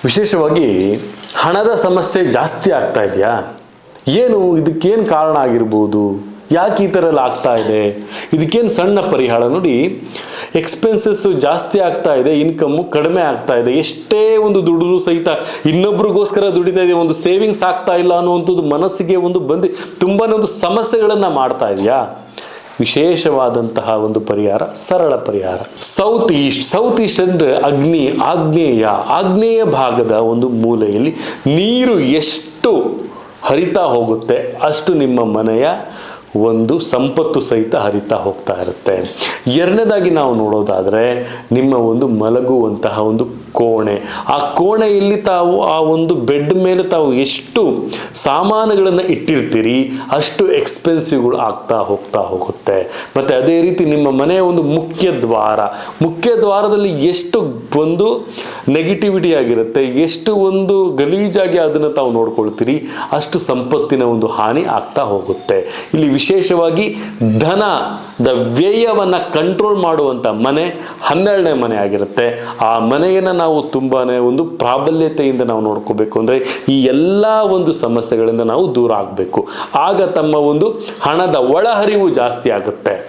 ವಿಶೇಷವಾಗಿ ಹಣದ ಸಮಸ್ಯೆ ಜಾಸ್ತಿ ಆಗ್ತಾ ಇದೆಯಾ? ಏನು ಇದಕ್ಕೇನು ಕಾರಣ ಆಗಿರ್ಬೋದು? ಯಾಕೆ ಈ ಥರ ಎಲ್ಲ ಆಗ್ತಾ ಇದೆ? ಇದಕ್ಕೇನು ಸಣ್ಣ ಪರಿಹಾರ ನೋಡಿ. ಎಕ್ಸ್ಪೆನ್ಸಸ್ಸು ಜಾಸ್ತಿ ಆಗ್ತಾ ಇದೆ, ಇನ್ಕಮ್ಮು ಕಡಿಮೆ ಆಗ್ತಾ ಇದೆ. ಎಷ್ಟೇ ಒಂದು ದುಡಿದ್ರೂ ಸಹಿತ ಇನ್ನೊಬ್ರಿಗೋಸ್ಕರ ದುಡಿತಾ ಇದೆ, ಒಂದು ಸೇವಿಂಗ್ಸ್ ಆಗ್ತಾ ಇಲ್ಲ ಅನ್ನುವಂಥದ್ದು ಮನಸ್ಸಿಗೆ ಒಂದು ಬಂದು ತುಂಬಾ ಒಂದು ಸಮಸ್ಯೆಗಳನ್ನು ಮಾಡ್ತಾ ಇದೆಯಾ? ವಿಶೇಷವಾದಂತಹ ಒಂದು ಪರಿಹಾರ, ಸರಳ ಪರಿಹಾರ. ಸೌತ್ ಈಸ್ಟ್ ಅಂದರೆ ಆಗ್ನೇಯ ಭಾಗದ ಒಂದು ಮೂಲೆಯಲ್ಲಿ ನೀರು ಎಷ್ಟು ಹರಿತಾ ಹೋಗುತ್ತೆ ಅಷ್ಟು ನಿಮ್ಮ ಮನೆಯ ಒಂದು ಸಂಪತ್ತು ಸಹಿತ ಹರಿತಾ ಹೋಗ್ತಾ ಇರುತ್ತೆ. ಎರಡನೇದಾಗಿ ನಾವು ನೋಡೋದಾದರೆ ನಿಮ್ಮ ಒಂದು ಮಲಗುವಂತಹ ಒಂದು ಕೋಣೆ. ಆ ಕೋಣೆಯಲ್ಲಿ ತಾವು ಆ ಒಂದು ಬೆಡ್ ಮೇಲೆ ತಾವು ಎಷ್ಟು ಸಾಮಾನುಗಳನ್ನು ಇಟ್ಟಿರ್ತೀರಿ ಅಷ್ಟು ಎಕ್ಸ್ಪೆನ್ಸಿವ್ಗಳು ಆಗ್ತಾ ಹೋಗುತ್ತೆ. ಮತ್ತು ಅದೇ ರೀತಿ ನಿಮ್ಮ ಮನೆಯ ಒಂದು ಮುಖ್ಯ ದ್ವಾರದಲ್ಲಿ ಎಷ್ಟು ಒಂದು ನೆಗೆಟಿವಿಟಿ ಆಗಿರುತ್ತೆ, ಎಷ್ಟು ಒಂದು ಗಲೀಜಾಗಿ ಅದನ್ನು ತಾವು ನೋಡ್ಕೊಳ್ತೀರಿ ಅಷ್ಟು ಸಂಪತ್ತಿನ ಒಂದು ಹಾನಿ ಆಗ್ತಾ ಹೋಗುತ್ತೆ. ಇಲ್ಲಿ ವಿಶೇಷವಾಗಿ ಧನದ ವ್ಯಯವನ್ನು ಕಂಟ್ರೋಲ್ ಮಾಡುವಂಥ ಮನೆ 12ನೇ ಮನೆ ಆಗಿರುತ್ತೆ. ಆ ಮನೆಯನ್ನು ನಾವು ತುಂಬಾ ಒಂದು ಪ್ರಾಬಲ್ಯತೆಯಿಂದ ನಾವು ನೋಡ್ಕೋಬೇಕು ಅಂದರೆ ಈ ಎಲ್ಲ ಒಂದು ಸಮಸ್ಯೆಗಳಿಂದ ನಾವು ದೂರ ಆಗಬೇಕು. ಆಗ ತಮ್ಮ ಒಂದು ಹಣದ ಒಳಹರಿವು ಜಾಸ್ತಿ ಆಗುತ್ತೆ.